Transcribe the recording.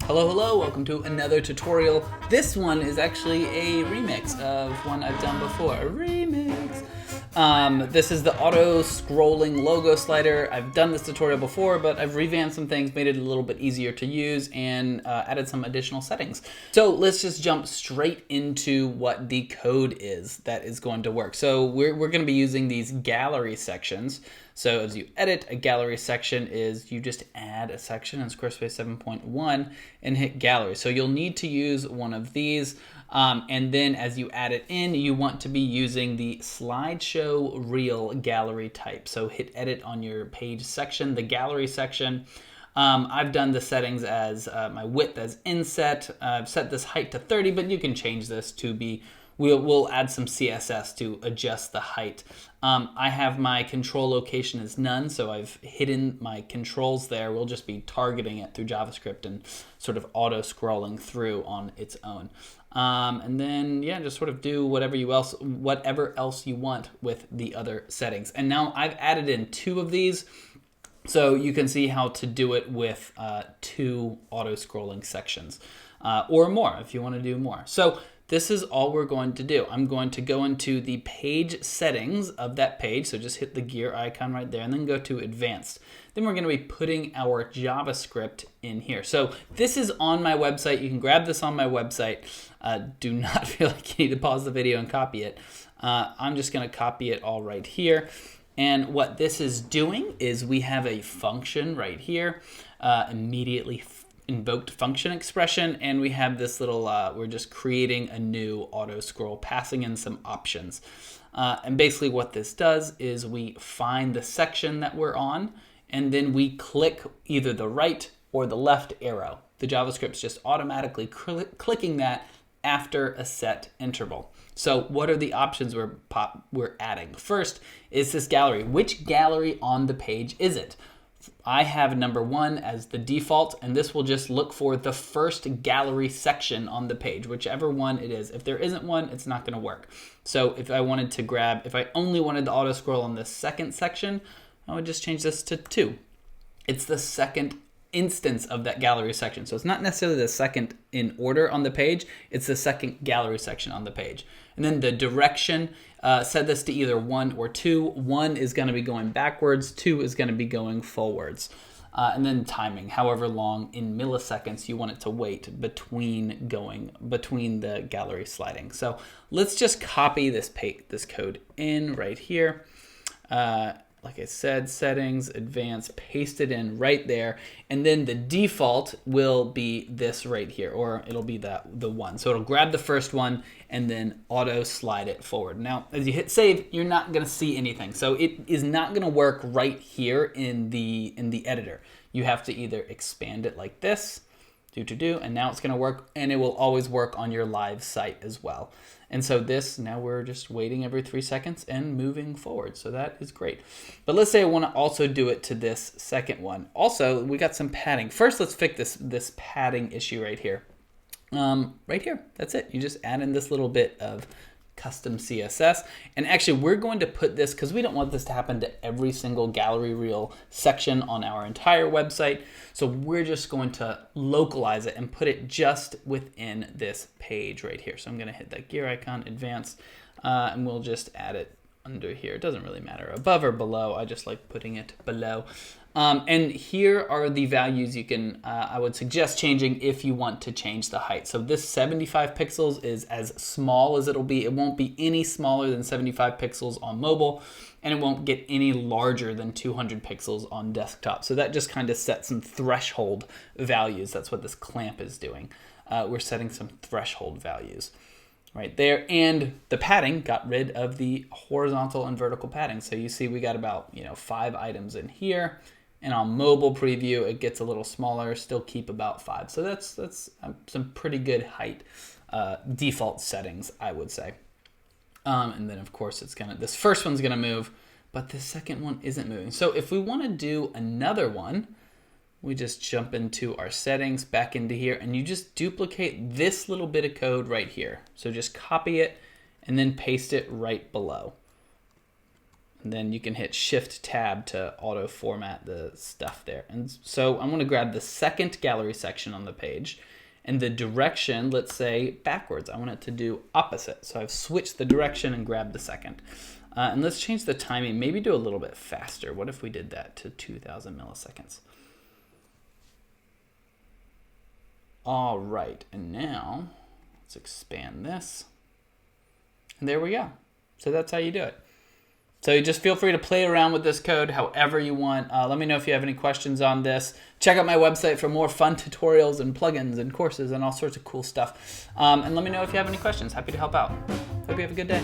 Hello, hello, welcome to another tutorial. This one is actually a remix of one I've done before, a remix. This is the auto-scrolling logo slider. I've done this tutorial before, but I've revamped some things, made it a little bit easier to use, and added some additional settings. So let's just jump straight into what the code is that is going to work. So we're going to be using these gallery sections. So as you edit, a gallery section is you just add a section in Squarespace 7.1 and hit gallery. So you'll need to use one of these. And then as you add it in, you want to be using the slideshow reel gallery type. So hit edit on your page section, the gallery section. I've done the settings as my width as inset. I've set this height to 30, but you can change this to be, we'll add some CSS to adjust the height. I have my control location as none, so I've hidden my controls there. We'll just be targeting it through JavaScript and sort of auto scrolling through on its own. And then, yeah, just sort of do whatever else you want with the other settings. And now I've added in 2 of these, so you can see how to do it with 2 auto scrolling sections, or more if you want to do more. So this is all we're going to do. I'm going to go into the page settings of that page. So just hit the gear icon right there and then go to advanced. Then we're going to be putting our JavaScript in here. So this is on my website. You can grab this on my website. Do not feel like you need to pause the video and copy it. I'm just going to copy it all right here. And what this is doing is we have a function right here, immediately invoked function expression, and we have this little, we're just creating a new auto scroll, passing in some options. And basically what this does is we find the section that we're on, and then we click either the right or the left arrow. The JavaScript's just automatically clicking that after a set interval. So what are the options we're adding? First is this gallery. Which gallery on the page is it? I have number 1 as the default, and this will just look for the first gallery section on the page, whichever one it is. If there isn't one, it's not going to work. So if I wanted to grab, if I only wanted the auto scroll on the second section, I would just change this to 2. It's the second instance of that gallery section. So it's not necessarily the second in order on the page, it's the second gallery section on the page. And then the direction, set this to either 1 or 2. 1 is going to be going backwards, 2 is going to be going forwards. And then timing, however long in milliseconds you want it to wait between the gallery sliding. So let's just copy this code in right here. Like I said, settings, advanced, paste it in right there. And then the default will be this right here, or it'll be the one. So it'll grab the first one and then auto slide it forward. Now, as you hit save, you're not gonna see anything. So it is not gonna work right here in the editor. You have to either expand it like this, and now it's gonna work, and it will always work on your live site as well. And so this, now we're just waiting every 3 seconds and moving forward. So that is great. But let's say I wanna also do it to this second one. Also, we got some padding. First, let's fix this padding issue right here. Right here, that's it. You just add in this little bit of custom CSS. And actually we're going to put this, because we don't want this to happen to every single gallery reel section on our entire website. So we're just going to localize it and put it just within this page right here. So I'm going to hit that gear icon, advanced, and we'll just add it under here. It doesn't really matter above or below. I just like putting it below. And here are the values you can, I would suggest changing if you want to change the height. So this 75 pixels is as small as it'll be. It won't be any smaller than 75 pixels on mobile, and it won't get any larger than 200 pixels on desktop. So that just kind of sets some threshold values. That's what this clamp is doing. We're setting some threshold values right there. And the padding got rid of the horizontal and vertical padding. So you see we got about 5 items in here. And on mobile preview, it gets a little smaller, still keep about 5. So that's some pretty good height default settings, I would say. And then of course this first one's gonna move, but this second one isn't moving. So if we wanna do another one, we just jump into our settings, back into here, and you just duplicate this little bit of code right here. So just copy it and then paste it right below. And then you can hit Shift Tab to auto format the stuff there. And so I'm going to grab the second gallery section on the page, and the direction, let's say backwards. I want it to do opposite. So I've switched the direction and grabbed the second. And let's change the timing, maybe do a little bit faster. What if we did that to 2000 milliseconds? All right, and now let's expand this. And there we go. So that's how you do it. So you just feel free to play around with this code however you want. Let me know if you have any questions on this. Check out my website for more fun tutorials and plugins and courses and all sorts of cool stuff. And let me know if you have any questions. Happy to help out. Hope you have a good day.